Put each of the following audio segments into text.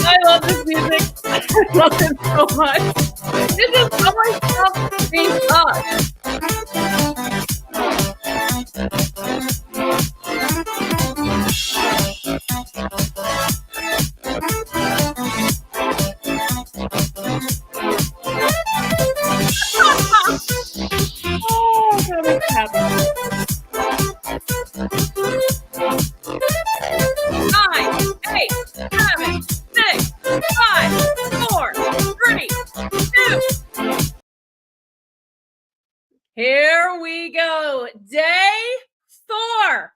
I love this music. I love it so much. This is so much stuff being taught. Oh, God, I'm happy. 9, 8, 7, 6, 5, 4, 3, 2. Here we go. Day 4.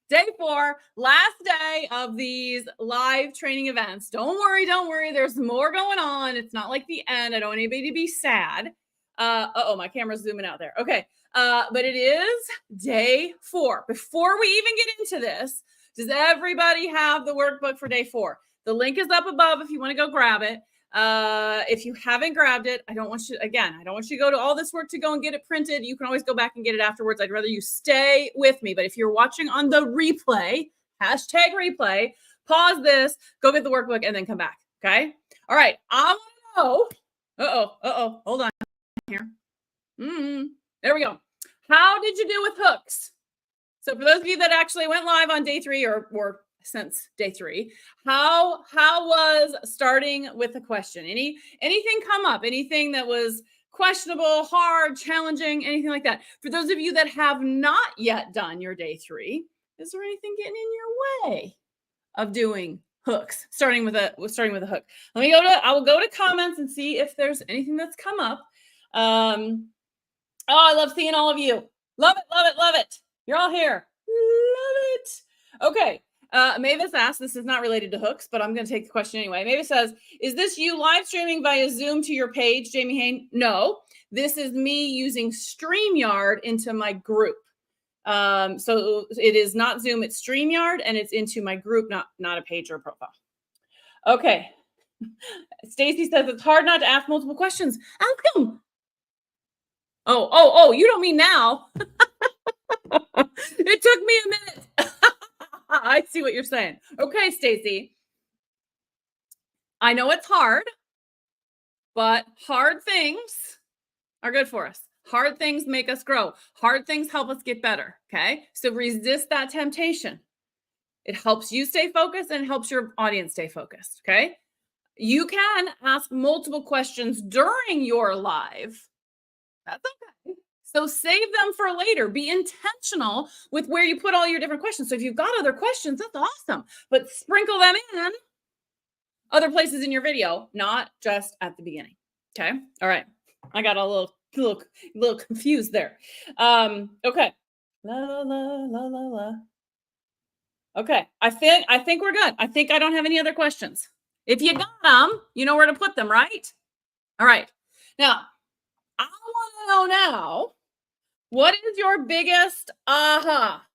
Day 4, last day of these live training events. Don't worry. There's more going on. It's not like the end. I don't want anybody to be sad. My camera's zooming out there. Okay. But it is day 4. Before we even get into this, does everybody have the workbook for day 4? The link is up above if you want to go grab it. If you haven't grabbed it, I don't want you to go to all this work to go and get it printed. You can always go back and get it afterwards. I'd rather you stay with me. But if you're watching on the replay, #replay, pause this, go get the workbook, and then come back. Okay. All right. I want to know. Hold on here. There we go. How did you do with hooks? So for those of you that actually went live on day 3 or since day 3, how was starting with a question? Anything come up? Anything that was questionable, hard, challenging, anything like that? For those of you that have not yet done your day 3, is there anything getting in your way of doing hooks? Starting with a hook. I will go to comments and see if there's anything that's come up. I love seeing all of you. Love it. You're all here. Love it. Okay. Mavis asked, this is not related to hooks, but I'm going to take the question anyway. Mavis says, is this you live streaming via Zoom to your page, Jamie Hain? No, this is me using StreamYard into my group. So it is not Zoom, it's StreamYard, and it's into my group, not a page or a profile. Okay. Stacy says, it's hard not to ask multiple questions. Ask them. Oh, you don't mean now. It took me a minute. I see what you're saying. Okay, Stacy. I know it's hard, but hard things are good for us. Hard things make us grow. Hard things help us get better. Okay. So resist that temptation. It helps you stay focused and it helps your audience stay focused. Okay. You can ask multiple questions during your live. That's okay. So save them for later. Be intentional with where you put all your different questions. So if you've got other questions, that's awesome. But sprinkle them in other places in your video, not just at the beginning. Okay. All right. I got a little confused there. Okay. La. Okay. I think we're good. I think I don't have any other questions. If you got them, you know where to put them, right? All right. Now, I want to know now, what is your biggest aha?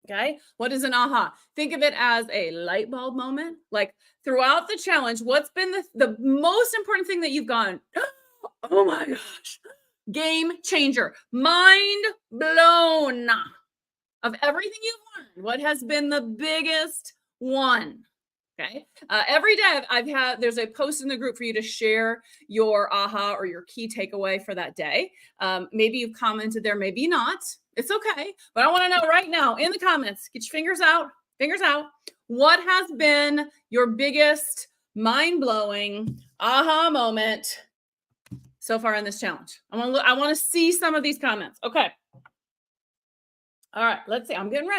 Okay. What is an aha? Think of it as a light bulb moment. Like throughout the challenge, what's been the most important thing that you've gone, oh my gosh, game changer, mind blown of everything you've learned? What has been the biggest one? Okay. Every day there's a post in the group for you to share your aha or your key takeaway for that day. Maybe you've commented there, maybe not. It's okay. But I want to know right now in the comments, get your fingers out. What has been your biggest mind-blowing aha moment so far in this challenge? I want to see some of these comments. Okay. All right, let's see. I'm getting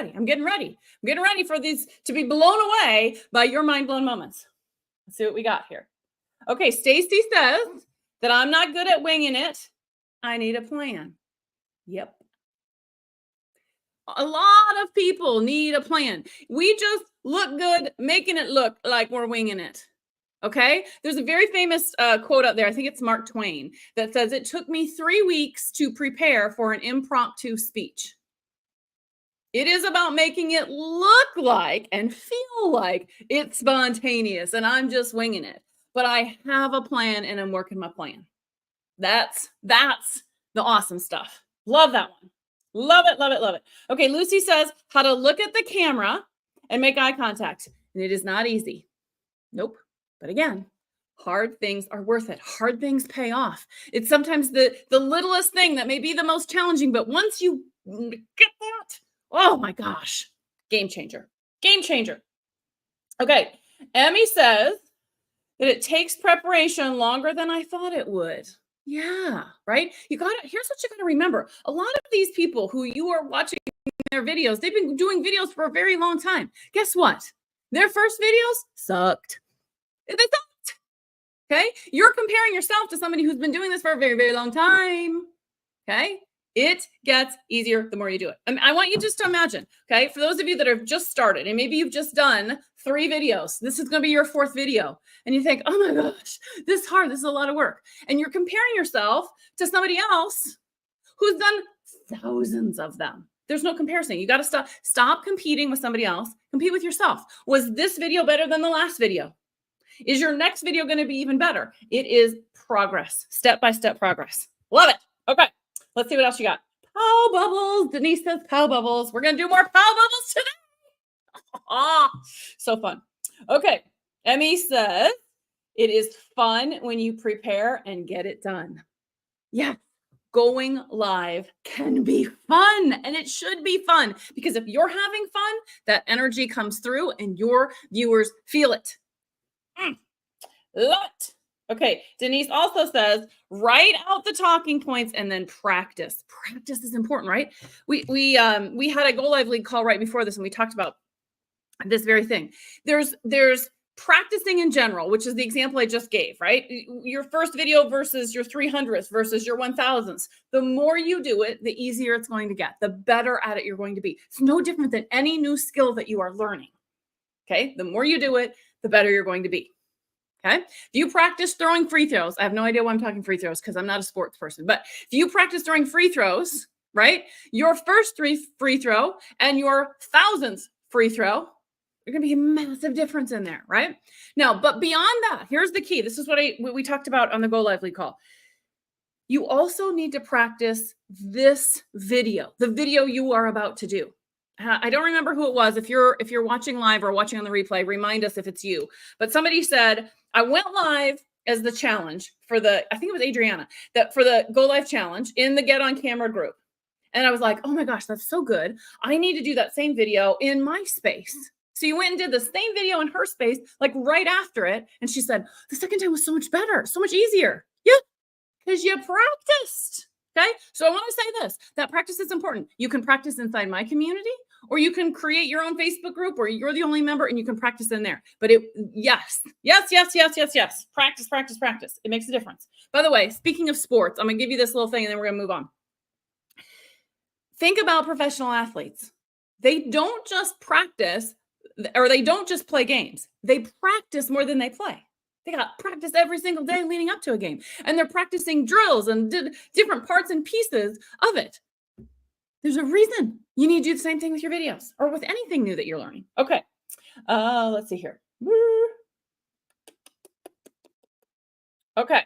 ready for these to be blown away by your mind-blown moments. Let's see what we got here. Okay, Stacy says that I'm not good at winging it. I need a plan. Yep. A lot of people need a plan. We just look good making it look like we're winging it. Okay. There's a very famous quote out there. I think it's Mark Twain that says, "It took me 3 weeks to prepare for an impromptu speech." It is about making it look like and feel like it's spontaneous and I'm just winging it. But I have a plan and I'm working my plan. That's the awesome stuff. Love that one. Love it. Okay, Lucy says how to look at the camera and make eye contact. And it is not easy. Nope. But again, hard things are worth it. Hard things pay off. It's sometimes the littlest thing that may be the most challenging, but once you get that, oh my gosh, game changer. Okay, Emmy says that it takes preparation longer than I thought it would. Yeah, right? Here's what you got to remember. A lot of these people who you are watching their videos, they've been doing videos for a very long time. Guess what? Their first videos sucked. They sucked. Okay? You're comparing yourself to somebody who's been doing this for a very, very long time. Okay? It gets easier the more you do it. I want you just to imagine, okay? For those of you that have just started and maybe you've just done 3 videos, this is going to be your 4th video. And you think, oh my gosh, this is hard. This is a lot of work. And you're comparing yourself to somebody else who's done thousands of them. There's no comparison. You got to stop competing with somebody else. Compete with yourself. Was this video better than the last video? Is your next video going to be even better? It is progress, step-by-step progress. Love it. Okay. Let's see what else you got. Pow bubbles. Denise says pow bubbles. We're going to do more pow bubbles today. So fun. Okay. Emmy says it is fun when you prepare and get it done. Yeah. Going live can be fun and it should be fun because if you're having fun, that energy comes through and your viewers feel it. Love it. Okay, Denise also says, write out the talking points and then practice. Practice is important, right? We had a Go Live League call right before this and we talked about this very thing. There's practicing in general, which is the example I just gave, right? Your first video versus your 300th versus your 1000th. The more you do it, the easier it's going to get, the better at it you're going to be. It's no different than any new skill that you are learning. Okay, the more you do it, the better you're going to be. Okay. If you practice throwing free throws, I have no idea why I'm talking free throws because I'm not a sports person, but if you practice throwing free throws, right, your first free throw and your 1000th free throw, there's going to be a massive difference in there, right? Now, but beyond that, here's the key. This is what we talked about on the Go Lively call. You also need to practice this video, the video you are about to do. I don't remember who it was. If you're watching live or watching on the replay, remind us if it's you. But somebody said, I went live as the challenge for I think it was Adriana, that for the Go Live challenge in the Get On Camera group. And I was like, oh my gosh, that's so good. I need to do that same video in my space. So you went and did the same video in her space, like right after it. And she said, the second time was so much better, so much easier. Yeah, because you practiced. Okay. So I want to say this, that practice is important. You can practice inside my community, or you can create your own Facebook group where you're the only member and you can practice in there. But yes. Practice. It makes a difference. By the way, speaking of sports, I'm going to give you this little thing and then we're going to move on. Think about professional athletes. They don't just practice or they don't just play games. They practice more than they play. They got practice every single day leading up to a game. And they're practicing drills and different parts and pieces of it. There's a reason you need to do the same thing with your videos or with anything new that you're learning. Okay. Let's see here. Okay.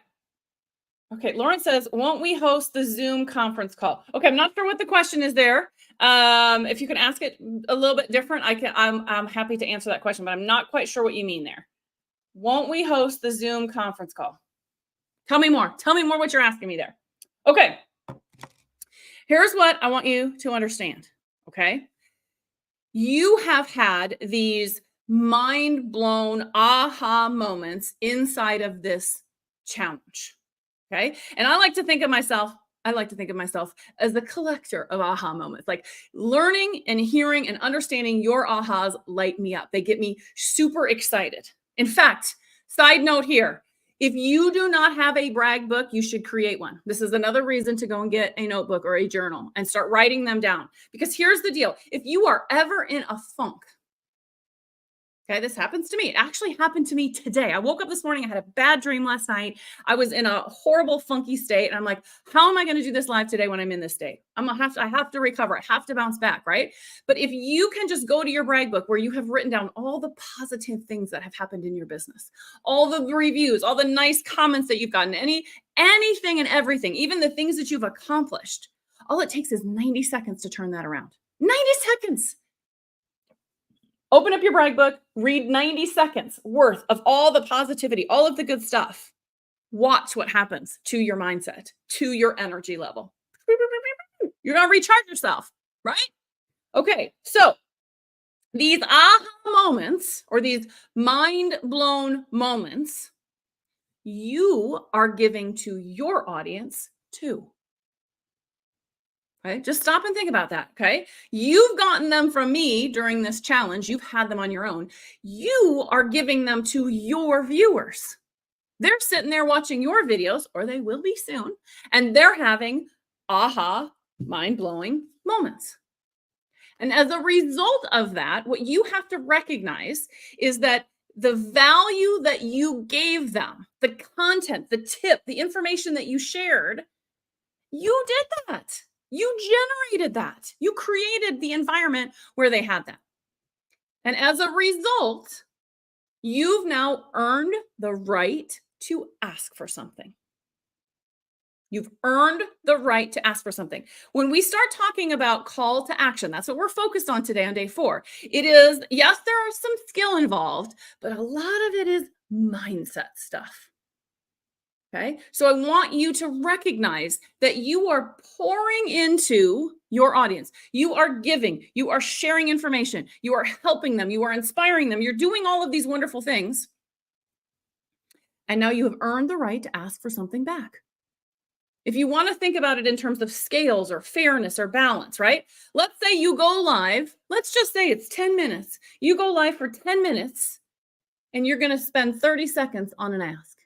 Okay, Lauren says, won't we host the Zoom conference call? Okay, I'm not sure what the question is there. If you can ask it a little bit different, I'm happy to answer that question, but I'm not quite sure what you mean there. Won't we host the Zoom conference call? Tell me more. Tell me more what you're asking me there. Okay. Here's what I want you to understand. Okay. You have had these mind blown aha moments inside of this challenge. Okay. And I like to think of myself as the collector of aha moments. Like learning and hearing and understanding your ahas light me up. They get me super excited. In fact, side note here, if you do not have a brag book, you should create one. This is another reason to go and get a notebook or a journal and start writing them down. Because here's the deal. If you are ever in a funk, okay, this happens to me. It actually happened to me today. I woke up this morning. I had a bad dream last night. I was in a horrible, funky state. And I'm like, how am I going to do this live today when I'm in this state? I have to recover. I have to bounce back, right? But if you can just go to your brag book where you have written down all the positive things that have happened in your business, all the reviews, all the nice comments that you've gotten, anything and everything, even the things that you've accomplished, all it takes is 90 seconds to turn that around. 90 seconds. Open up your brag book, read 90 seconds worth of all the positivity, all of the good stuff. Watch what happens to your mindset, to your energy level. You're going to recharge yourself, right? Okay, so these aha moments or these mind-blown moments, you are giving to your audience too. Okay, just stop and think about that. Okay, you've gotten them from me during this challenge. You've had them on your own. You are giving them to your viewers. They're sitting there watching your videos, or they will be soon, and they're having aha, mind-blowing moments. And as a result of that, what you have to recognize is that the value that you gave them, the content, the tip, the information that you shared, you did that. You generated that. You created the environment where they had that. And as a result, you've now earned the right to ask for something. You've earned the right to ask for something. When we start talking about call to action, that's what we're focused on today on day 4. It is, yes, there are some skill involved, but a lot of it is mindset stuff. Okay, so I want you to recognize that you are pouring into your audience. You are giving, you are sharing information, you are helping them, you are inspiring them, you're doing all of these wonderful things. And now you have earned the right to ask for something back. If you want to think about it in terms of scales or fairness or balance, right? Let's say you go live. Let's just say it's 10 minutes. You go live for 10 minutes and you're going to spend 30 seconds on an ask.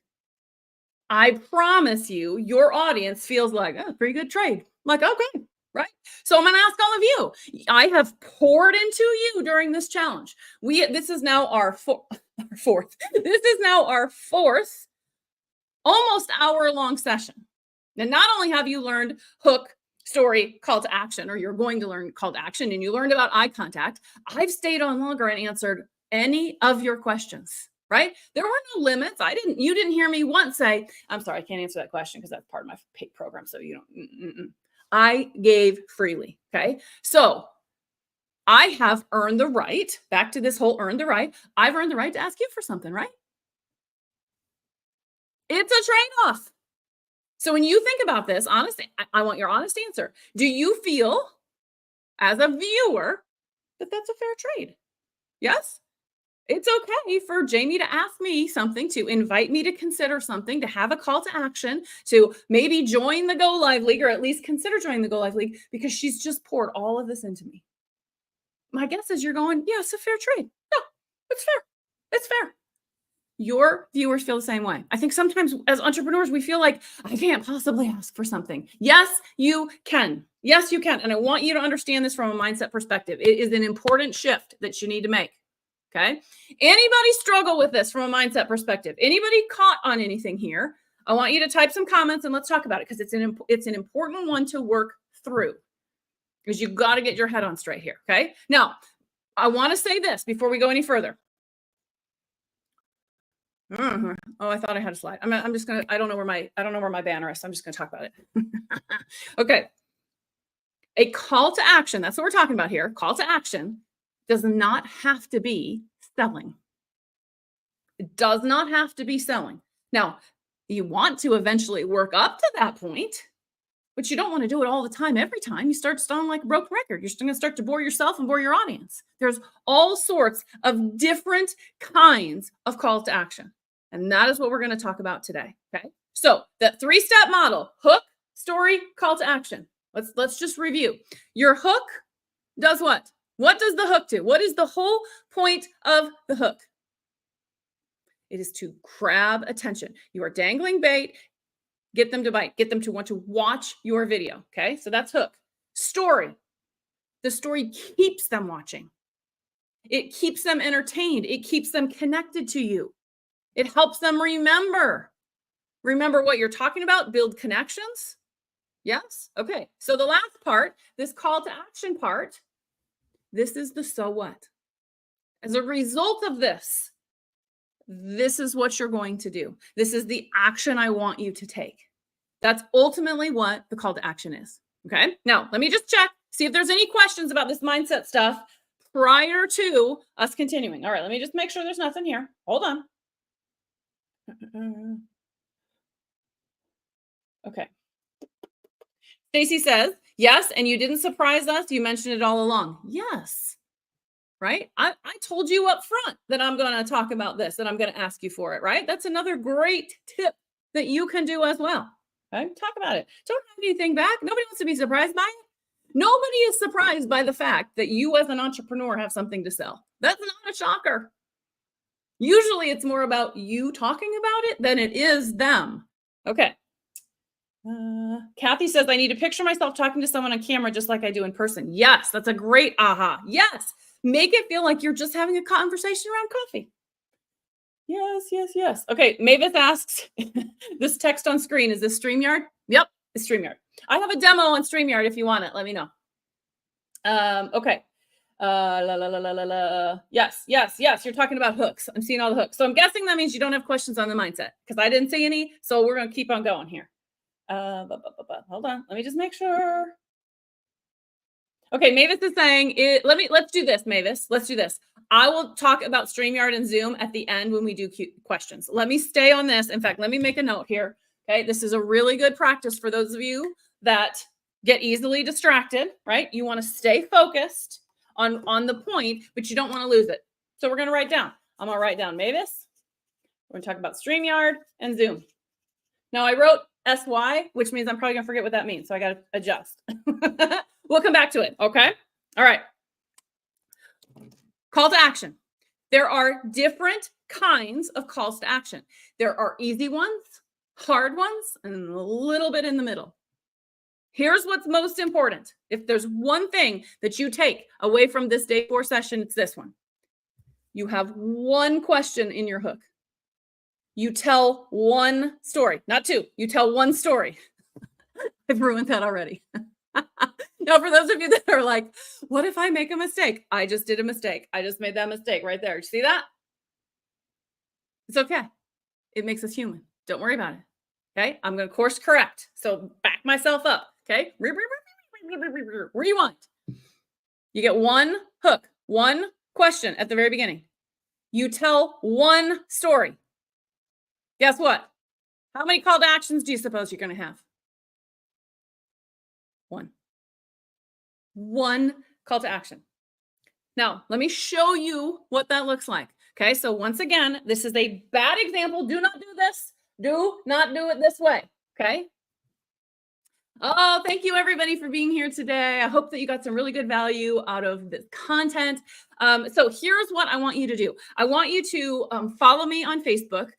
I promise you, your audience feels like, oh, pretty good trade. Like, okay, right? So I'm going to ask all of you. I have poured into you during this challenge. This is now our fourth. This is now our fourth, almost hour-long session. And not only have you learned hook, story, call to action, or you're going to learn call to action, and you learned about eye contact, I've stayed on longer and answered any of your questions. Right? There were no limits. You didn't hear me once say, I'm sorry, I can't answer that question because that's part of my paid program. So you don't, I gave freely. Okay. So I have earned the right, back to this whole earned the right. I've earned the right to ask you for something, right? It's a trade-off. So when you think about this, honestly, I want your honest answer. Do you feel as a viewer that that's a fair trade? Yes? It's okay for Jamie to ask me something, to invite me to consider something, to have a call to action, to maybe join the Go Live League, or at least consider joining the Go Live League, because she's just poured all of this into me. My guess is you're going, yeah, it's a fair trade. No, it's fair. It's fair. Your viewers feel the same way. I think sometimes as entrepreneurs, we feel like I can't possibly ask for something. Yes, you can. Yes, you can. And I want you to understand this from a mindset perspective. It is an important shift that you need to make. Okay. Anybody struggle with this from a mindset perspective? Anybody caught on anything here? I want you to type some comments and let's talk about it, because it's an important one to work through, because you've got to get your head on straight here. Okay. Now, I want to say this before we go any further. Mhm. Oh, I thought I had a slide. I'm just gonna. I don't know where my banner is. So I'm just gonna talk about it. Okay. A call to action. That's what we're talking about here. Call to action does not have to be selling. It does not have to be selling. Now, you want to eventually work up to that point, but you don't want to do it all the time, every time. You start sounding like a broken record. You're just going to start to bore yourself and bore your audience. There's all sorts of different kinds of calls to action. And that is what we're going to talk about today. Okay. So that 3-step model: hook, story, call to action. Let's just review. Your hook does what? What does the hook do? What is the whole point of the hook? It is to grab attention. You are dangling bait, get them to bite, get them to want to watch your video. Okay, so that's hook. Story. The story keeps them watching. It keeps them entertained. It keeps them connected to you. It helps them remember what you're talking about, build connections. Yes? Okay, so the last part, this call to action part, this is the so what. As a result of this is what you're going to do. This is the action I want you to take. That's ultimately what the call to action is. Okay. Now, let me just check, see if there's any questions about this mindset stuff prior to us continuing. All right. Let me just make sure there's nothing here. Hold on. Okay. Stacy says, yes. And you didn't surprise us. You mentioned it all along. Yes. Right? I told you up front that I'm going to talk about this, that I'm going to ask you for it, right? That's another great tip that you can do as well. Okay? Talk about it. Don't have anything back. Nobody wants to be surprised by it. Nobody is surprised by the fact that you as an entrepreneur have something to sell. That's not a shocker. Usually it's more about you talking about it than it is them. Okay. Kathy says, I need to picture myself talking to someone on camera just like I do in person. Yes, that's a great aha. Yes. Make it feel like you're just having a conversation around coffee. Yes, yes, yes. Okay, Mavis asks, this text on screen, is this StreamYard? Yep, it's StreamYard. I have a demo on StreamYard if you want it. Let me know. Okay. Yes, yes, yes. You're talking about hooks. I'm seeing all the hooks. So I'm guessing that means you don't have questions on the mindset because I didn't see any. So we're going to keep on going here. Hold on. Let me just make sure. Okay, Mavis is saying let's do this, Mavis. Let's do this. I will talk about StreamYard and Zoom at the end when we do questions. Let me stay on this. In fact, let me make a note here. Okay, this is a really good practice for those of you that get easily distracted, right? You want to stay focused on the point, but you don't want to lose it. So we're going to write down. I'm going to write down Mavis. We're going to talk about StreamYard and Zoom. Now I wrote SY, which means I'm probably going to forget what that means. So I got to adjust. We'll come back to it. Okay. All right. Call to action. There are different kinds of calls to action. There are easy ones, hard ones, and a little bit in the middle. Here's what's most important. If there's one thing that you take away from this day 4 session, it's this one. You have one question in your hook. You tell one story, not two. You tell one story. I've ruined that already. Now, for those of you that are like, what if I make a mistake? I just did a mistake. I just made that mistake right there. You see that? It's okay. It makes us human. Don't worry about it. Okay. I'm going to course correct. So back myself up. Okay. Rewind. You get one hook, one question at the very beginning. You tell one story. Guess what? How many call to actions do you suppose you're going to have? One call to action. Now, let me show you what that looks like. Okay, so once again, this is a bad example. Do not do this. Do not do it this way. Okay. Oh, thank you everybody for being here today. I hope that you got some really good value out of this content. So here's what I want you to do. I want you to follow me on Facebook.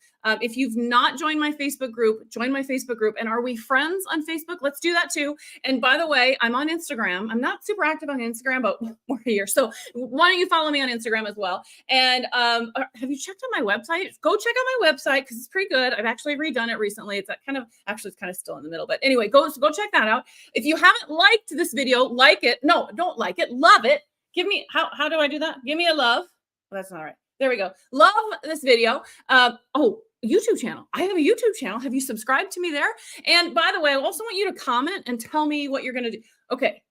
If you've not joined my Facebook group, join my Facebook group. And are we friends on Facebook? Let's do that too. And by the way, I'm on Instagram. I'm not super active on Instagram, but we're here. So why don't you follow me on Instagram as well? And have you checked out my website? Go check out my website because it's pretty good. I've actually redone it recently. It's it's kind of still in the middle. But anyway, go check that out. If you haven't liked this video, like it. No, don't like it. Love it. Give me, how do I do that? Give me a love. Well, that's not right. There we go. Love this video. Oh, YouTube channel. I have a YouTube channel. Have you subscribed to me there? And by the way, I also want you to comment and tell me what you're going to do. Okay.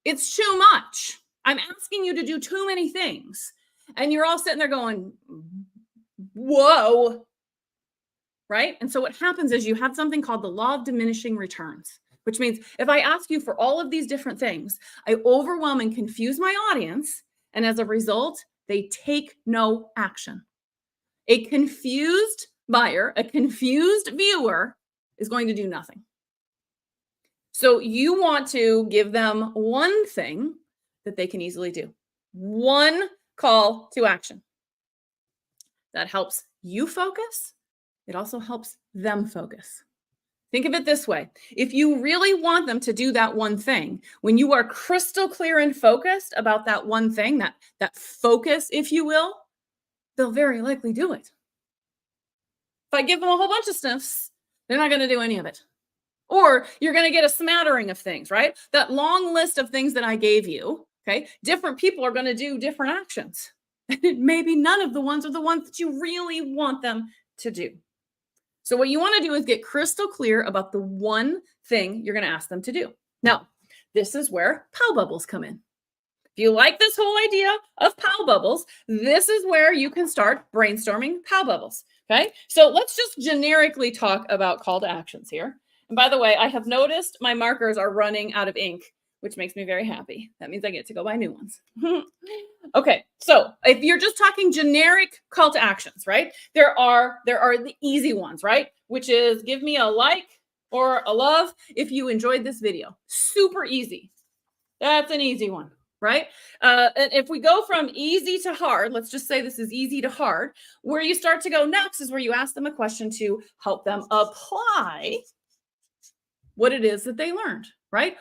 It's too much. I'm asking you to do too many things. And you're all sitting there going, whoa. Right? And so what happens is you have something called the law of diminishing returns, which means if I ask you for all of these different things, I overwhelm and confuse my audience. And as a result, they take no action. A confused buyer, a confused viewer is going to do nothing. So you want to give them one thing that they can easily do. One call to action. That helps you focus. It also helps them focus. Think of it this way. If you really want them to do that one thing, when you are crystal clear and focused about that one thing, that focus, if you will, they'll very likely do it. If I give them a whole bunch of sniffs, they're not going to do any of it. Or you're going to get a smattering of things, right? That long list of things that I gave you, okay? Different people are going to do different actions. Maybe none of the ones are the ones that you really want them to do. So what you want to do is get crystal clear about the one thing you're going to ask them to do. Now, this is where POW bubbles come in. If you like this whole idea of POW bubbles, this is where you can start brainstorming POW bubbles. Okay, so let's just generically talk about call to actions here. And by the way, I have noticed my markers are running out of ink, which makes me very happy. That means I get to go buy new ones. Okay, so if you're just talking generic call to actions, right? There are the easy ones, right? Which is give me a like or a love if you enjoyed this video. Super easy. That's an easy one, right? And if we go from easy to hard, let's just say this is easy to hard, where you start to go next is where you ask them a question to help them apply what it is that they learned, right?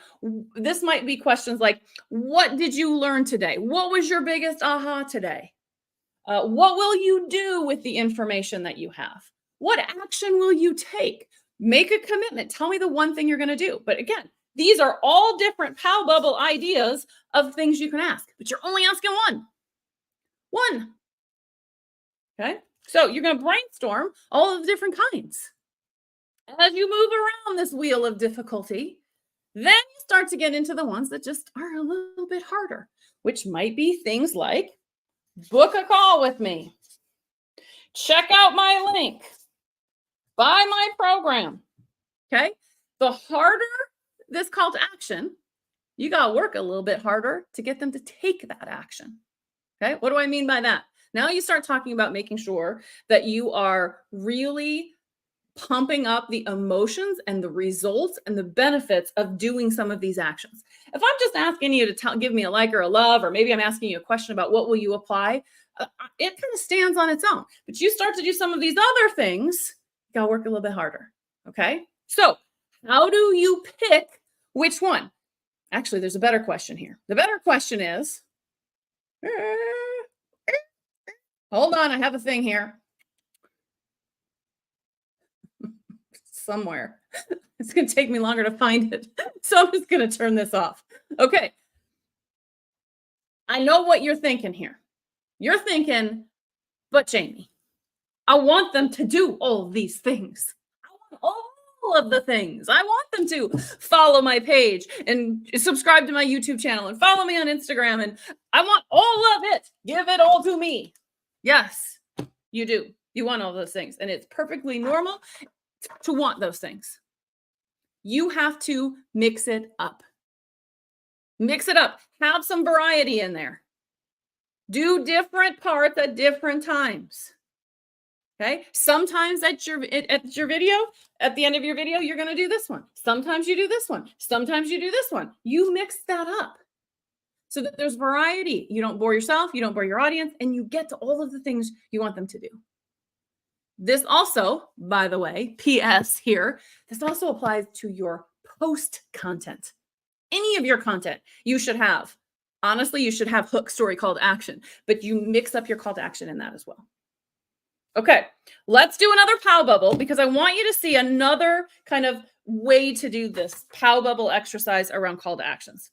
This might be questions like, what did you learn today? What was your biggest aha today? What will you do with the information that you have? What action will you take? Make a commitment. Tell me the one thing you're going to do. But again, these are all different POW bubble ideas of things you can ask, but you're only asking one. Okay. So you're going to brainstorm all of the different kinds. As you move around this wheel of difficulty, then you start to get into the ones that just are a little bit harder, which might be things like book a call with me, check out my link, buy my program. Okay. The harder this call to action, you got to work a little bit harder to get them to take that action. Okay. What do I mean by that? Now you start talking about making sure that you are really pumping up the emotions and the results and the benefits of doing some of these actions. If I'm just asking you to give me a like or a love, or maybe I'm asking you a question about what will you apply, it kind of stands on its own. But you start to do some of these other things, you gotta work a little bit harder. Okay. So how do you pick which one? Actually, there's a better question here. The better question is, hold on, I have a thing here. Somewhere. It's going to take me longer to find it. So I'm just going to turn this off. Okay. I know what you're thinking here. You're thinking, but Jamie, I want them to do all these things. I want all of the things. I want them to follow my page and subscribe to my YouTube channel and follow me on Instagram. And I want all of it. Give it all to me. Yes, you do. You want all those things. And it's perfectly normal to want those things. You have to mix it up. Mix it up. Have some variety in there. Do different parts at different times. Okay? Sometimes at your video, at the end of your video, you're going to do this one. Sometimes you do this one. Sometimes you do this one. You mix that up so that there's variety. You don't bore yourself, you don't bore your audience, and you get to all of the things you want them to do. This also, by the way, PS here, this also applies to your post content. Any of your content you should have. Honestly, you should have hook, story, call to action, but you mix up your call to action in that as well. Okay, let's do another POW bubble because I want you to see another kind of way to do this POW bubble exercise around call to actions.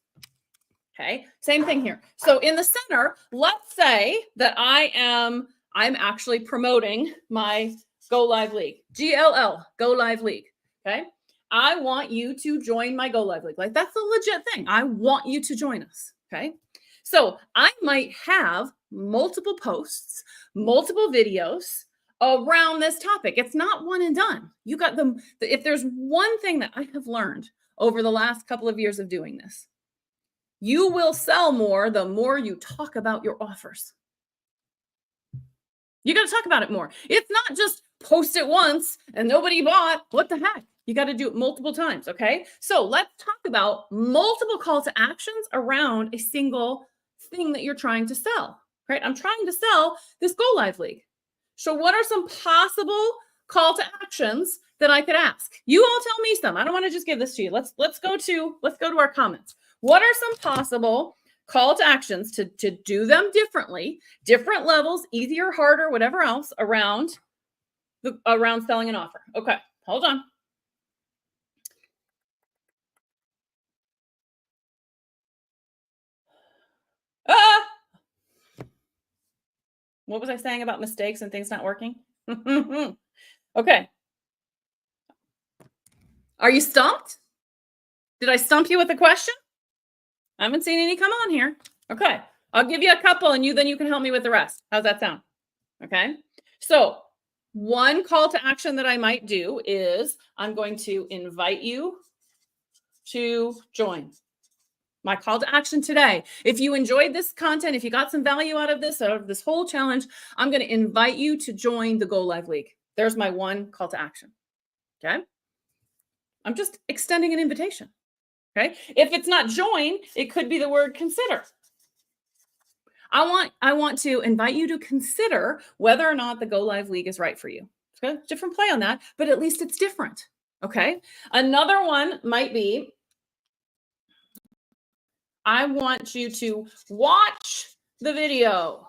Okay, same thing here. So in the center, let's say that I I'm actually promoting my Go Live League, GLL, Go Live League. Okay. I want you to join my Go Live League. Like, that's a legit thing. I want you to join us. Okay. So I might have multiple posts, multiple videos around this topic. It's not one and done. You got them. If there's one thing that I have learned over the last couple of years of doing this, you will sell more the more you talk about your offers. You got to talk about it more. It's not just post it once and nobody bought. What the heck? You got to do it multiple times. Okay. So let's talk about multiple call to actions around a single thing that you're trying to sell, right? I'm trying to sell this Go Live League. So what are some possible call to actions that I could ask? You all tell me some. I don't want to just give this to you. Let's go to our comments. What are some possible call to actions to do them differently, different levels, easier, harder, whatever else around selling an offer? Okay, hold on. What was I saying about mistakes and things not working? Okay. Are you stumped? Did I stump you with a question? I haven't seen any come on here. Okay. I'll give you a couple and then you can help me with the rest. How's that sound? Okay. So one call to action that I might do is I'm going to invite you to join. My call to action today. If you enjoyed this content, if you got some value out of this whole challenge, I'm going to invite you to join the Go Live League. There's my one call to action. Okay. I'm just extending an invitation. Okay. If it's not join, it could be the word consider. I want to invite you to consider whether or not the Go Live League is right for you. Okay. Different play on that, but at least it's different. Okay. Another one might be, I want you to watch the video.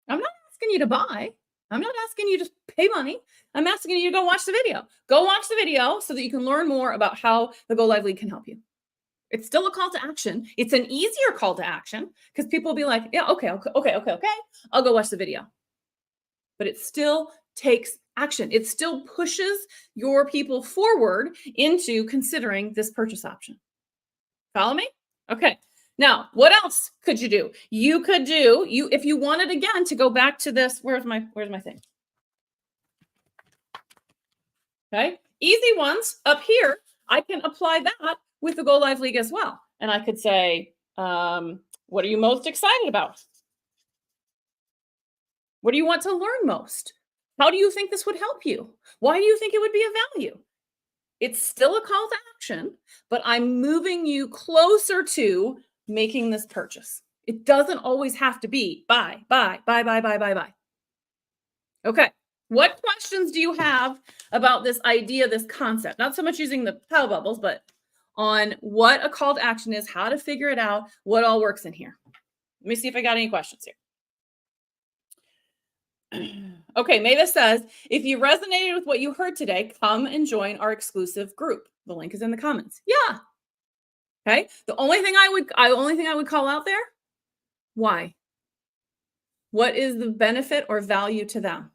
I'm not asking you to buy. I'm not asking you to pay money. I'm asking you to go watch the video. Go watch the video so that you can learn more about how the Go Live League can help you. It's still a call to action. It's an easier call to action because people will be like, yeah, okay. I'll go watch the video. But it still takes action. It still pushes your people forward into considering this purchase option. Follow me? Okay. Now, what else could you do? You could do, if you wanted again to go back to this, where's my thing? Okay. Easy ones up here. I can apply that with the Go Live League as well. And I could say, what are you most excited about? What do you want to learn most? How do you think this would help you? Why do you think it would be of value? It's still a call to action, but I'm moving you closer to making this purchase. It doesn't always have to be buy. Okay. What questions do you have about this idea, this concept? Not so much using the POW bubbles, but on what a call to action is, how to figure it out, what all works in here. Let me see if I got any questions here. Okay, Mavis says, if you resonated with what you heard today, come and join our exclusive group. The link is in the comments. Yeah. Okay. The only thing I would call out there, why? What is the benefit or value to them?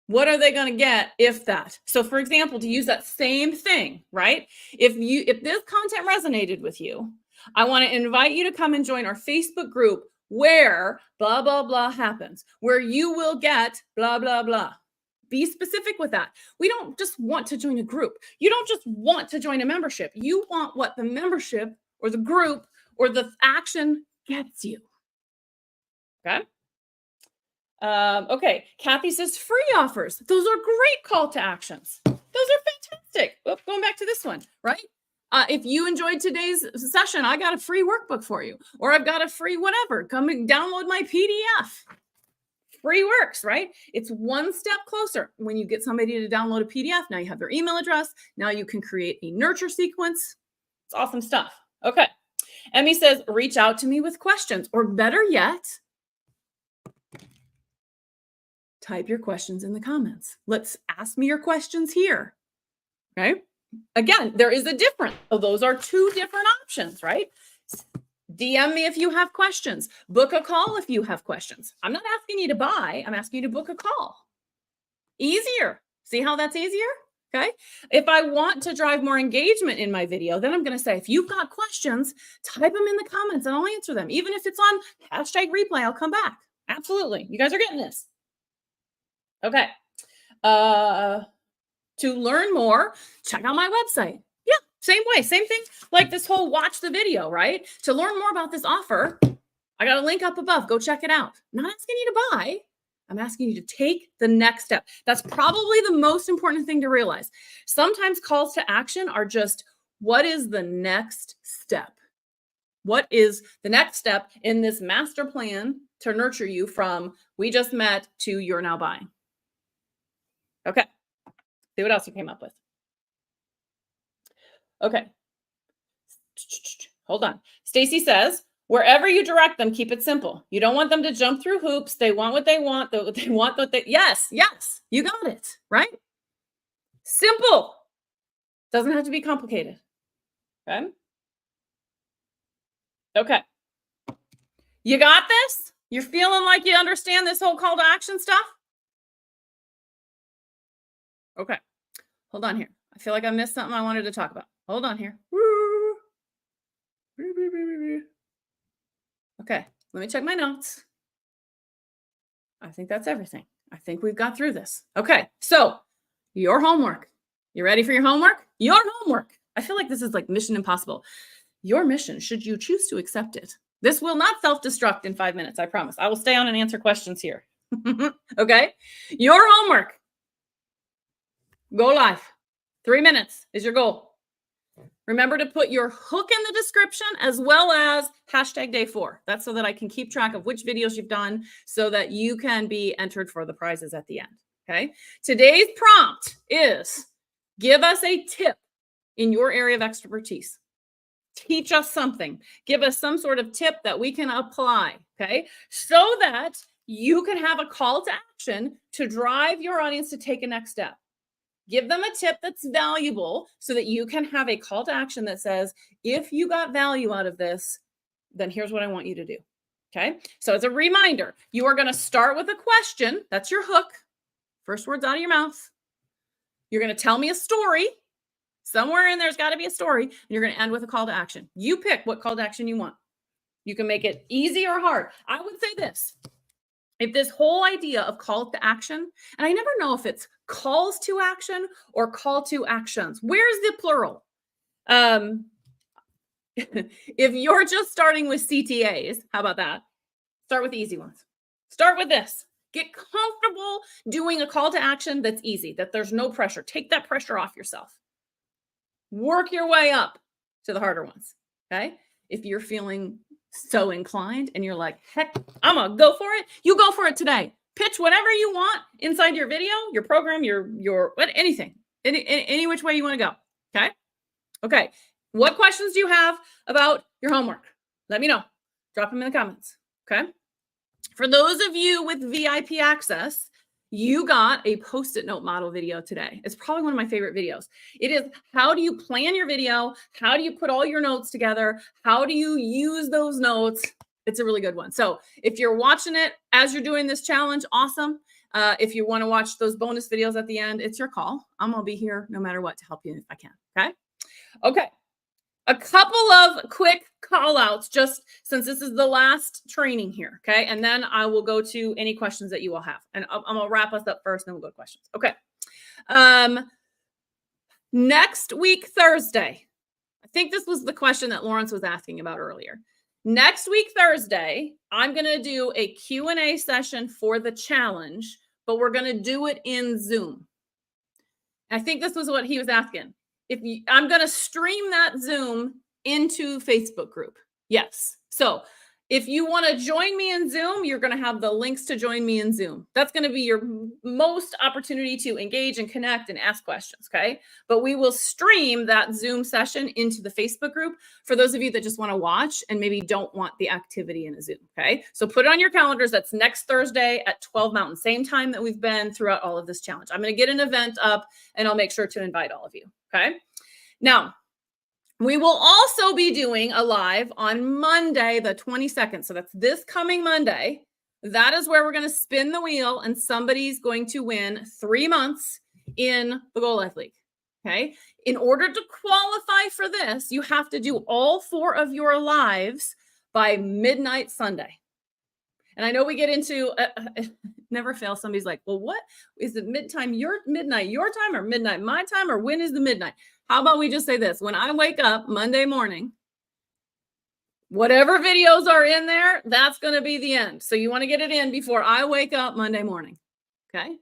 What are they going to get if that? So for example, to use that same thing, right? If this content resonated with you, I want to invite you to come and join our Facebook group where blah, blah, blah happens, where you will get blah, blah, blah. Be specific with that. We don't just want to join a group. You don't just want to join a membership. You want what the membership or the group or the action gets you. Okay. Okay. Kathy says free offers. Those are great call to actions. Those are fantastic. Well, going back to this one, right? If you enjoyed today's session, I got a free workbook for you, or I've got a free whatever. Come and download my PDF. Free works, right? It's one step closer. When you get somebody to download a PDF, now you have their email address. Now you can create a nurture sequence. It's awesome stuff. Okay. Emmy says, reach out to me with questions, or better yet, type your questions in the comments. Let's ask me your questions here. Okay. Again, there is a difference. So those are two different options, right? DM me if you have questions. Book a call if you have questions. I'm not asking you to buy. I'm asking you to book a call. Easier. See how that's easier? Okay. If I want to drive more engagement in my video, then I'm going to say, if you've got questions, type them in the comments and I'll answer them. Even if it's on #replay, I'll come back. Absolutely. You guys are getting this. Okay. To learn more, check out my website. Yeah, same way, same thing. Like this whole watch the video, right? To learn more about this offer, I got a link up above. Go check it out. I'm not asking you to buy. I'm asking you to take the next step. That's probably the most important thing to realize. Sometimes calls to action are just, what is the next step? What is the next step in this master plan to nurture you from we just met to you're now buying? Okay. See what else you came up with. Okay. Hold on. Stacy says, wherever you direct them, keep it simple. You don't want them to jump through hoops. They want what they want. They want what they, yes, you got it, right? Simple. Doesn't have to be complicated. Okay. Okay. You got this? You're feeling like you understand this whole call to action stuff? Okay. Hold on here. I feel like I missed something I wanted to talk about. Hold on here. Okay, let me check my notes. I think that's everything. I think we've got through this. Okay, so your homework. You ready for your homework? Your homework. I feel like this is like Mission Impossible. Your mission, should you choose to accept it. This will not self-destruct in 5 minutes, I promise. I will stay on and answer questions here. Okay, your homework. Go live. 3 minutes is your goal. Remember to put your hook in the description as well as #day4. That's so that I can keep track of which videos you've done so that you can be entered for the prizes at the end. Okay. Today's prompt is give us a tip in your area of expertise. Teach us something. Give us some sort of tip that we can apply. Okay. So that you can have a call to action to drive your audience to take a next step. Give them a tip that's valuable so that you can have a call to action that says, if you got value out of this, then here's what I want you to do. Okay. So as a reminder, you are going to start with a question. That's your hook. First words out of your mouth. You're going to tell me a story. Somewhere in there's got to be a story. And you're going to end with a call to action. You pick what call to action you want. You can make it easy or hard. I would say this. If this whole idea of call to action, and I never know if it's calls to action or call to actions. Where's the plural? If you're just starting with CTAs, how about that? Start with the easy ones. Start with this. Get comfortable doing a call to action that's easy, that there's no pressure. Take that pressure off yourself. Work your way up to the harder ones, okay? If you're feeling so inclined and you're like, heck, I'm gonna go for it. You go for it today. Pitch whatever you want inside your video, your program, your anything, any which way you want to go. Okay. Okay. What questions do you have about your homework? Let me know. Drop them in the comments. Okay. For those of you with VIP access, you got a Post-it note model video today. It's probably one of my favorite videos. It is how do you plan your video? How do you put all your notes together? How do you use those notes? It's a really good one. So if you're watching it as you're doing this challenge, awesome. If you want to watch those bonus videos at the end, it's your call. I'm going to be here no matter what to help you if I can. Okay. Okay. A couple of quick call outs just since this is the last training here. Okay. And then I will go to any questions that you all have. And I'm going to wrap us up first, then we'll go to questions. Okay. Next week, Thursday. I think this was the question that Lawrence was asking about earlier. Next week, Thursday, I'm going to do a Q&A session for the challenge, but we're going to do it in Zoom. I think this was what he was asking. I'm going to stream that Zoom into Facebook group. Yes. So if you want to join me in Zoom, you're going to have the links to join me in Zoom. That's going to be your most opportunity to engage and connect and ask questions. Okay. But we will stream that Zoom session into the Facebook group for those of you that just want to watch and maybe don't want the activity in a Zoom. Okay. So put it on your calendars. That's next Thursday at 12 Mountain, same time that we've been throughout all of this challenge. I'm going to get an event up and I'll make sure to invite all of you. Okay. Now, We will also be doing a live on Monday, the 22nd. So that's this coming Monday. That is where we're going to spin the wheel and somebody's going to win 3 months in the Goal Life League. Okay. In order to qualify for this, you have to do all 4 of your lives by midnight Sunday. And I know we get into never fails. Somebody's like, well, what is it? Midnight your time, or midnight my time, or when is the midnight? How about we just say this? When I wake up Monday morning, whatever videos are in there, that's going to be the end. So you want to get it in before I wake up Monday morning. Okay.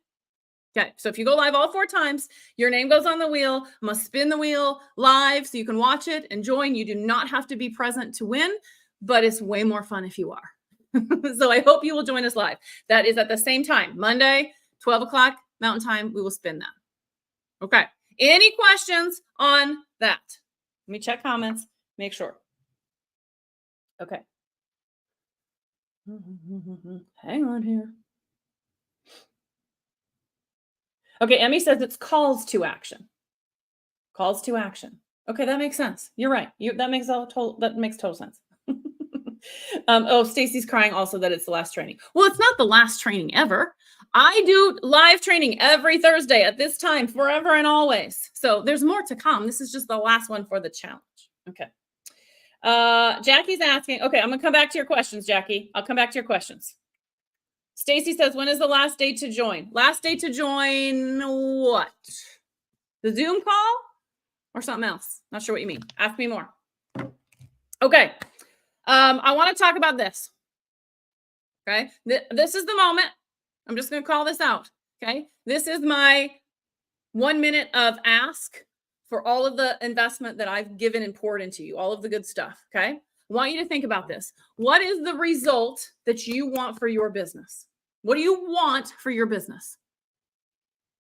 Okay. So if you go live all 4 times, your name goes on the wheel. I'm going to spin the wheel live so you can watch it and join. You do not have to be present to win, but it's way more fun if you are. So I hope you will join us live. That is at the same time, Monday, 12 o'clock Mountain Time. We will spin that. Okay. Any questions on that? Let me check comments, make sure. Okay. Hang on here. Okay, Emmy says it's calls to action. Calls to action. Okay, that makes sense. You're right. That makes total sense. Oh, Stacy's crying also that it's the last training. Well, it's not the last training ever. I do live training every Thursday at this time, forever and always. So there's more to come. This is just the last one for the challenge. Okay. Jackie's asking. Okay, I'm gonna come back to your questions, Jackie. I'll come back to your questions. Stacy says, when is the last day to join? Last day to join what? The Zoom call or something else? Not sure what you mean. Ask me more. Okay. I want to talk about this. Okay. This is the moment. I'm just going to call this out. Okay. This is my 1 minute of ask for all of the investment that I've given and poured into you, all of the good stuff. Okay. I want you to think about this. What is the result that you want for your business? What do you want for your business?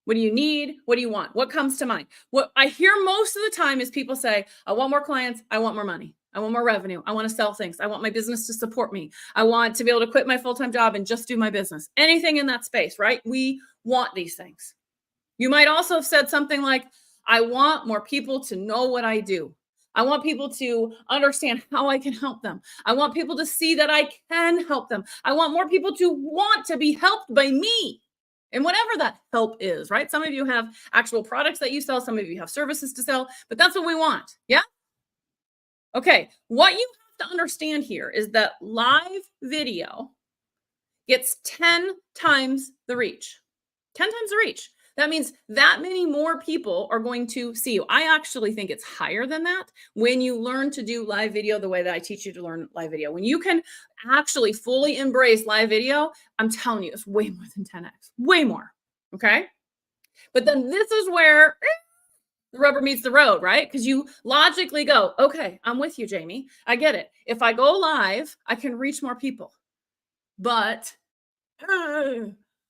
What do you need? What do you want? What comes to mind? What I hear most of the time is people say, I want more clients. I want more money. I want more revenue. I want to sell things. I want my business to support me. I want to be able to quit my full-time job and just do my business. Anything in that space, right? We want these things. You might also have said something like, I want more people to know what I do. I want people to understand how I can help them. I want people to see that I can help them. I want more people to want to be helped by me. And whatever that help is, right? Some of you have actual products that you sell. Some of you have services to sell, but that's what we want. Yeah. Okay. What you have to understand here is that live video gets 10 times the reach. 10 times the reach. That means that many more people are going to see you. I actually think it's higher than that when you learn to do live video the way that I teach you to learn live video. When you can actually fully embrace live video, I'm telling you, it's way more than 10x, way more. Okay. But then this is where the rubber meets the road, right? Because you logically go, okay, I'm with you, Jamie. I get it. If I go live, I can reach more people. But,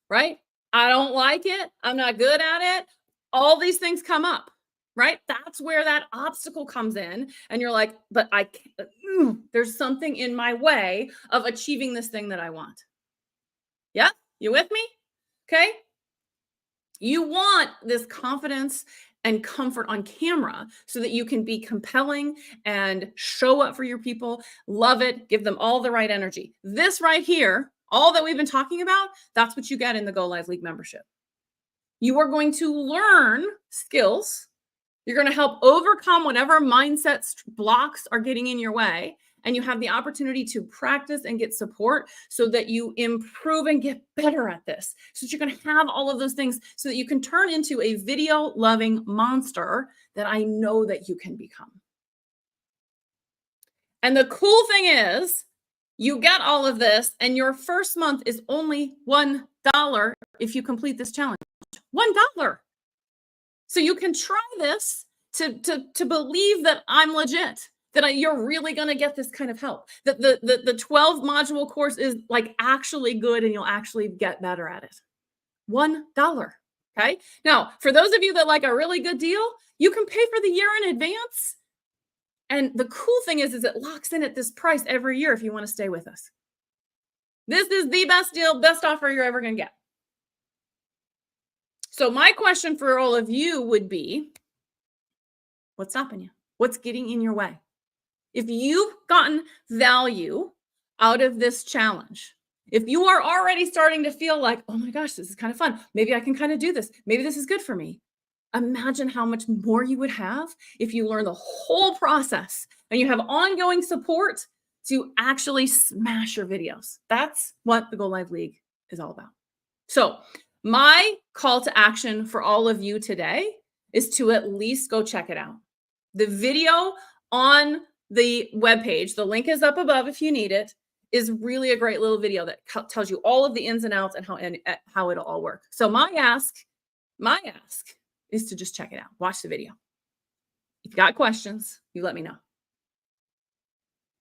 right? I don't like it. I'm not good at it. All these things come up, right? That's where that obstacle comes in. And you're like, but I can't, there's something in my way of achieving this thing that I want. Yeah. You with me? Okay. You want this confidence and comfort on camera so that you can be compelling and show up for your people, love it, give them all the right energy. This right here, all that we've been talking about, that's what you get in the Go Live League membership. You are going to learn skills. You're going to help overcome whatever mindset blocks are getting in your way. And you have the opportunity to practice and get support so that you improve and get better at this. So that you're going to have all of those things so that you can turn into a video loving monster that I know that you can become. And the cool thing is, you get all of this, and your first month is only $1 if you complete this challenge. $1. So you can try this to believe that I'm legit, that you're really going to get this kind of help, that the 12 module course is like actually good and you'll actually get better at it. $1. Okay. Now, for those of you that like a really good deal, you can pay for the year in advance. And the cool thing is it locks in at this price every year if you want to stay with us. This is the best deal, best offer you're ever going to get. So my question for all of you would be, what's stopping you? What's getting in your way? If you've gotten value out of this challenge, if you are already starting to feel like, oh my gosh, this is kind of fun. Maybe I can kind of do this. Maybe this is good for me. Imagine how much more you would have if you learn the whole process and you have ongoing support to actually smash your videos. That's what the Go Live League is all about. So, my call to action for all of you today is to at least go check it out. The video on the webpage, the link is up above if you need it, is really a great little video that tells you all of the ins and outs and how it'll all work. So my ask is to just check it out. Watch the video. If you got questions, you let me know.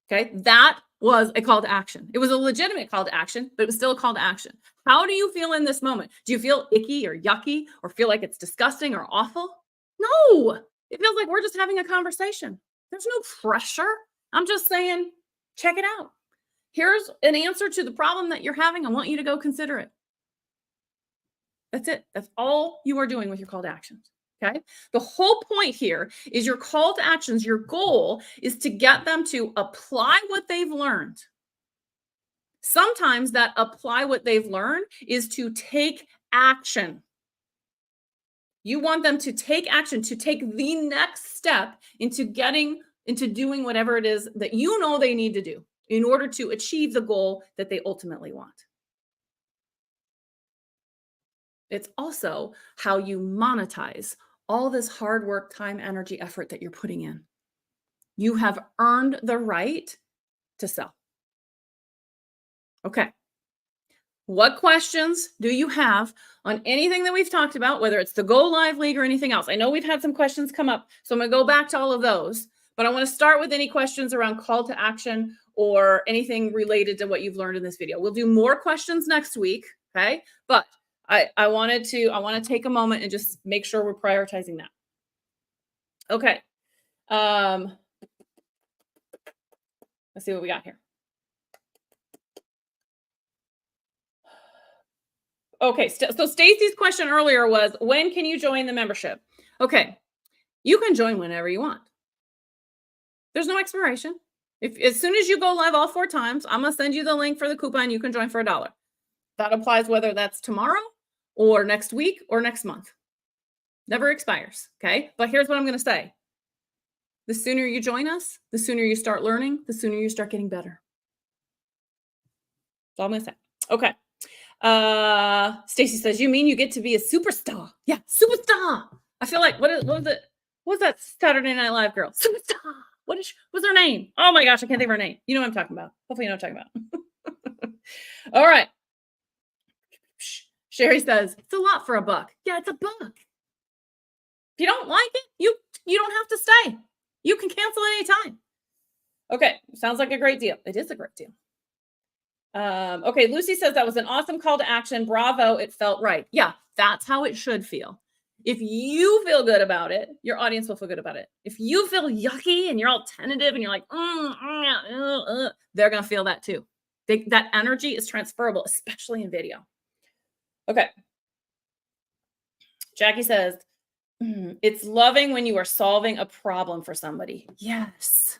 Okay, that was a call to action. It was a legitimate call to action, but it was still a call to action. How do you feel in this moment? Do you feel icky or yucky or feel like it's disgusting or awful? No, it feels like we're just having a conversation. There's no pressure. I'm just saying, check it out. Here's an answer to the problem that you're having. I want you to go consider it. That's it. That's all you are doing with your call to actions. Okay. The whole point here is your call to actions. Your goal is to get them to apply what they've learned. Sometimes that apply what they've learned is to take action. You want them to take action, to take the next step into doing whatever it is that you know they need to do in order to achieve the goal that they ultimately want. It's also how you monetize all this hard work, time, energy, effort that you're putting in. You have earned the right to sell. Okay. What questions do you have on anything that we've talked about, whether it's the Go Live League or anything else? I know we've had some questions come up, so I'm going to go back to all of those, but I want to start with any questions around call to action or anything related to what you've learned in this video. We'll do more questions next week, okay? But I want to take a moment and just make sure we're prioritizing that. Okay. Let's see what we got here. Okay, so Stacy's question earlier was, when can you join the membership? Okay, you can join whenever you want. There's no expiration. As soon as you go live all 4 times, I'm going to send you the link for the coupon. You can join for $1. That applies whether that's tomorrow or next week or next month. Never expires, okay? But here's what I'm going to say. The sooner you join us, the sooner you start learning, the sooner you start getting better. That's all I'm going to say. Okay. Stacy says, you mean you get to be a superstar? Yeah, superstar. I feel like, what was that Saturday Night Live girl? Superstar. What's her name? Oh my gosh, I can't think of her name. You know what I'm talking about. Hopefully you know what I'm talking about. All right. Sherry says, it's a lot for $1. Yeah, it's $1. If you don't like it, you don't have to stay. You can cancel at any time. Okay, sounds like a great deal. It is a great deal. Okay, Lucy says that was an awesome call to action. Bravo, it felt right. Yeah, that's how it should feel. If you feel good about it, your audience will feel good about it. If you feel yucky and you're all tentative and you're like, they're going to feel that too. That energy is transferable, especially in video. Okay. Jackie says, it's loving when you are solving a problem for somebody. Yes.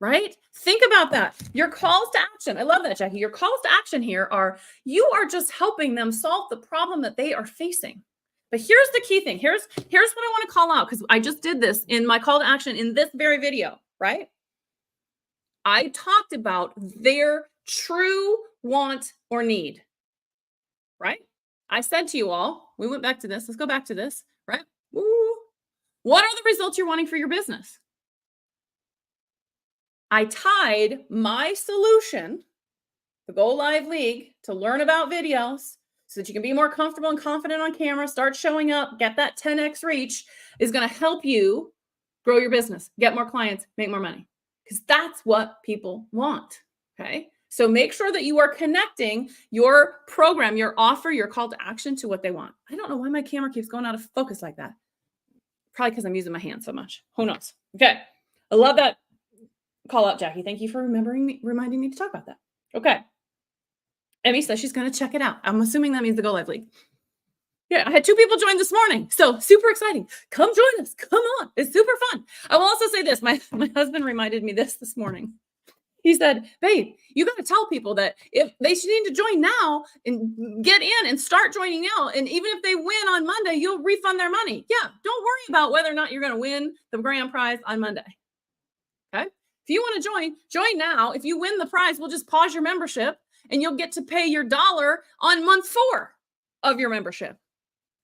Right? Think about that. Your calls to action. I love that, Jackie. Your calls to action here are, you are just helping them solve the problem that they are facing. But here's the key thing. Here's what I want to call out, because I just did this in my call to action in this very video, right? I talked about their true want or need, right? I said to you all, we went back to this. Let's go back to this, right? Ooh. What are the results you're wanting for your business? I tied my solution, the Go Live League, to learn about videos so that you can be more comfortable and confident on camera, start showing up, get that 10x reach, is going to help you grow your business, get more clients, make more money, because that's what people want. Okay. So make sure that you are connecting your program, your offer, your call to action to what they want. I don't know why my camera keeps going out of focus like that. Probably because I'm using my hand so much. Who knows? Okay. I love that call out, Jackie. Thank you for reminding me to talk about that. Okay. Emmy says she's going to check it out. I'm assuming that means the Go Live League. Yeah, I had 2 people join this morning. So super exciting. Come join us. Come on. It's super fun. I will also say this. My husband reminded me this morning. He said, "Babe, you got to tell people that if they should need to join now and get in and start joining now. And even if they win on Monday, you'll refund their money. Yeah, don't worry about whether or not you're going to win the grand prize on Monday. Okay. If you want to join now. If you win the prize, we'll just pause your membership and you'll get to pay your dollar on month 4 of your membership.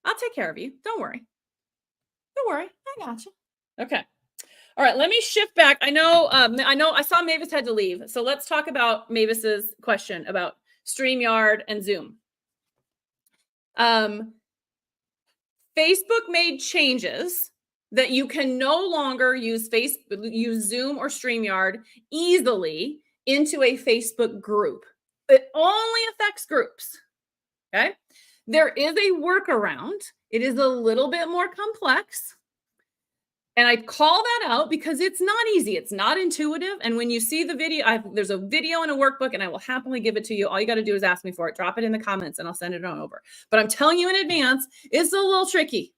I'll take care of you. Don't worry. Don't worry. I got you." Okay. All right, let me shift back. I know I saw Mavis had to leave. So let's talk about Mavis's question about StreamYard and Zoom. Facebook made changes that you can no longer use Zoom or StreamYard easily into a Facebook group. It only affects groups. Okay. There is a workaround. It is a little bit more complex. And I call that out because it's not easy. It's not intuitive. And when you see the video, there's a video and a workbook, and I will happily give it to you. All you got to do is ask me for it. Drop it in the comments, and I'll send it on over. But I'm telling you in advance, it's a little tricky.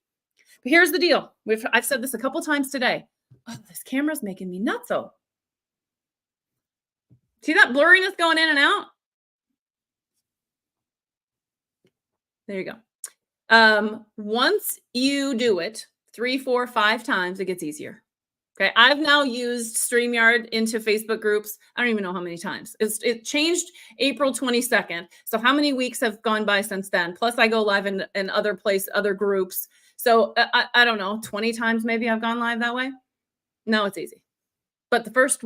But here's the deal. I've said this a couple times today. Oh, this camera's making me nutso. See that blurriness going in and out? There you go. Once you do it 3, 4, 5 times, it gets easier. Okay. I've now used StreamYard into Facebook groups. I don't even know how many times. It changed April 22nd. So how many weeks have gone by since then? Plus I go live in other groups. So I don't know, 20 times maybe I've gone live that way. No, it's easy. But the first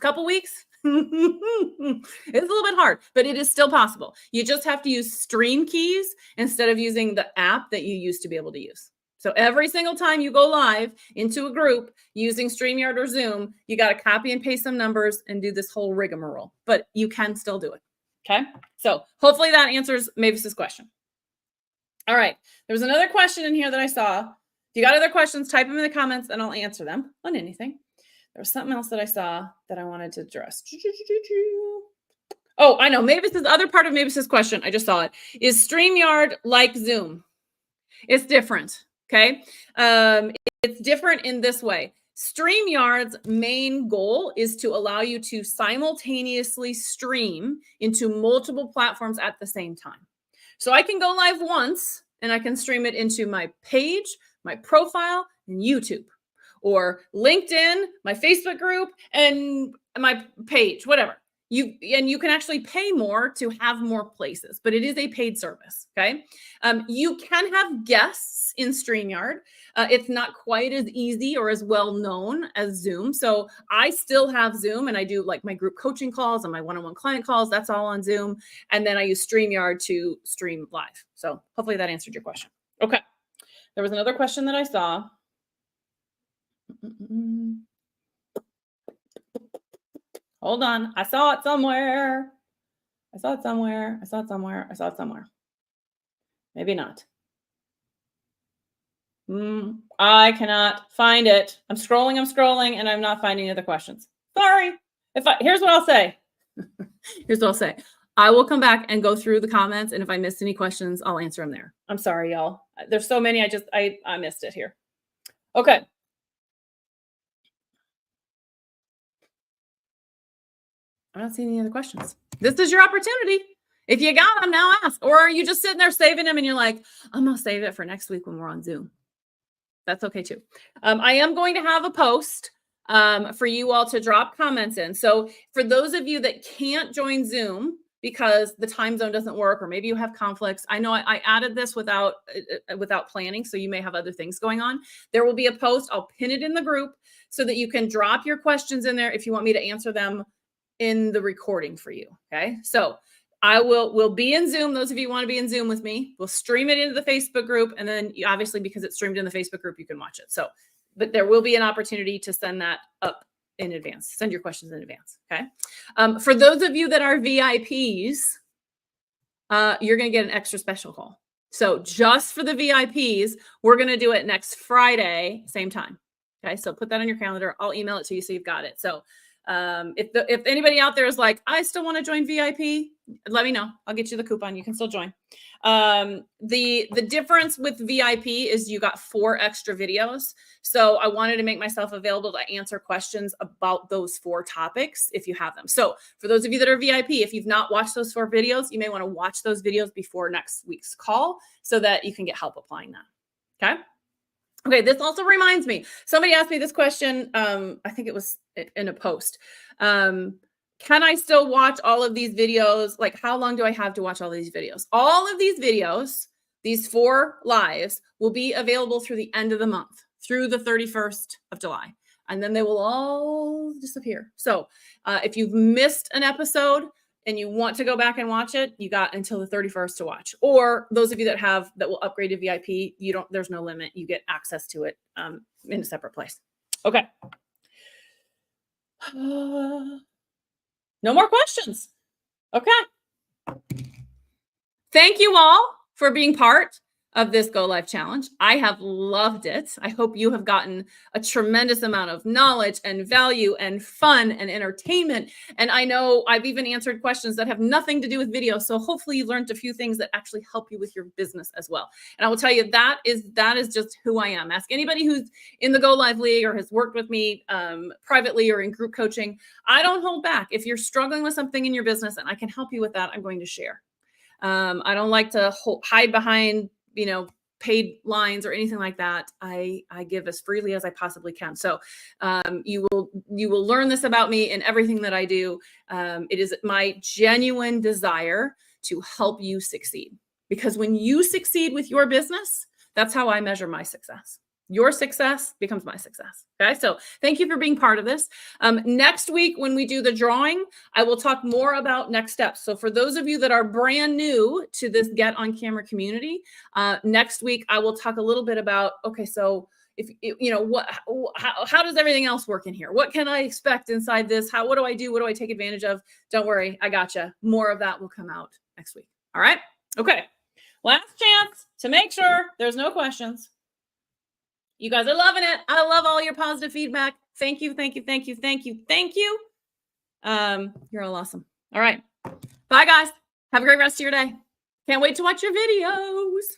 couple weeks, it's a little bit hard, but it is still possible. You just have to use stream keys instead of using the app that you used to be able to use. So every single time you go live into a group using StreamYard or Zoom, you got to copy and paste some numbers and do this whole rigmarole, but you can still do it. Okay. So hopefully that answers Mavis's question. All right. There was another question in here that I saw. If you got other questions, type them in the comments and I'll answer them on anything. There was something else that I saw that I wanted to address. Oh, I know. Other part of Mavis's question, I just saw it, is StreamYard like Zoom? It's different. Okay. It's different in this way. StreamYard's main goal is to allow you to simultaneously stream into multiple platforms at the same time. So I can go live once and I can stream it into my page, my profile, and YouTube, or LinkedIn, my Facebook group, and my page, whatever. You can actually pay more to have more places, but it is a paid service. Okay. You can have guests in StreamYard. It's not quite as easy or as well known as Zoom. So I still have Zoom and I do like my group coaching calls and my one-on-one client calls. That's all on Zoom. And then I use StreamYard to stream live. So hopefully that answered your question. Okay. There was another question that I saw. Hold on. I saw it somewhere. Maybe not. I cannot find it. I'm scrolling, and I'm not finding other questions. Sorry. Here's what I'll say. I will come back and go through the comments, and if I missed any questions, I'll answer them there. I'm sorry, y'all. There's so many. I missed it here. Okay. I'm not seeing any other questions. This is your opportunity. If you got them, now ask. Or are you just sitting there saving them and you're like, I'm going to save it for next week when we're on Zoom? That's okay too. I am going to have a post for you all to drop comments in. So for those of you that can't join Zoom because the time zone doesn't work, or maybe you have conflicts, I know I added this without planning, so you may have other things going on. There will be a post. I'll pin it in the group so that you can drop your questions in there if you want me to answer them in the recording for you. Okay. So we'll be in Zoom. Those of you who want to be in Zoom with me, we'll stream it into the Facebook group. And then obviously, because it's streamed in the Facebook group, you can watch it. So, but there will be an opportunity to send that up in advance. Send your questions in advance. Okay. For those of you that are VIPs, you're going to get an extra special call. So just for the VIPs, we're going to do it next Friday, same time. Okay. So put that on your calendar. I'll email it to you so you've got it. So if anybody out there is like, I still want to join VIP, let me know. I'll get you the coupon. You can still join. The difference with VIP is you got 4 extra videos. So I wanted to make myself available to answer questions about those 4 topics if you have them. So for those of you that are VIP, if you've not watched those 4 videos, you may want to watch those videos before next week's call so that you can get help applying that. Okay. Okay, this also reminds me. Somebody asked me this question. I think it was in a post. Can I still watch all of these videos? Like, how long do I have to watch all these videos? All of these videos, these 4 lives, will be available through the end of the month, through the 31st of July. And then they will all disappear. So if you've missed an episode and you want to go back and watch it, you got until the 31st to watch. Or those of you that will upgrade to VIP, there's no limit. You get access to it in a separate place. Okay. No more questions. Okay. Thank you all for being part of this Go Live challenge. I have loved it. I hope you have gotten a tremendous amount of knowledge and value and fun and entertainment. And I know I've even answered questions that have nothing to do with video. So hopefully you learned a few things that actually help you with your business as well. And I will tell you, that is just who I am. Ask anybody who's in the Go Live League or has worked with me privately or in group coaching. I don't hold back. If you're struggling with something in your business and I can help you with that, I'm going to share. I don't like to hide behind paid lines or anything like that. I give as freely as I possibly can. So you will learn this about me in everything that I do. It is my genuine desire to help you succeed, because when you succeed with your business, that's how I measure my success. Your success becomes my success. Okay. So thank you for being part of this. Next week, when we do the drawing, I will talk more about next steps. So for those of you that are brand new to this Get on Camera community, next week, I will talk a little bit about, okay, so how does everything else work in here? What can I expect inside this? What do I do? What do I take advantage of? Don't worry. I gotcha. More of that will come out next week. All right. Okay. Last chance to make sure there's no questions. You guys are loving it. I love all your positive feedback. Thank you, thank you, thank you, thank you, thank you. You're all awesome. All right. Bye, guys. Have a great rest of your day. Can't wait to watch your videos.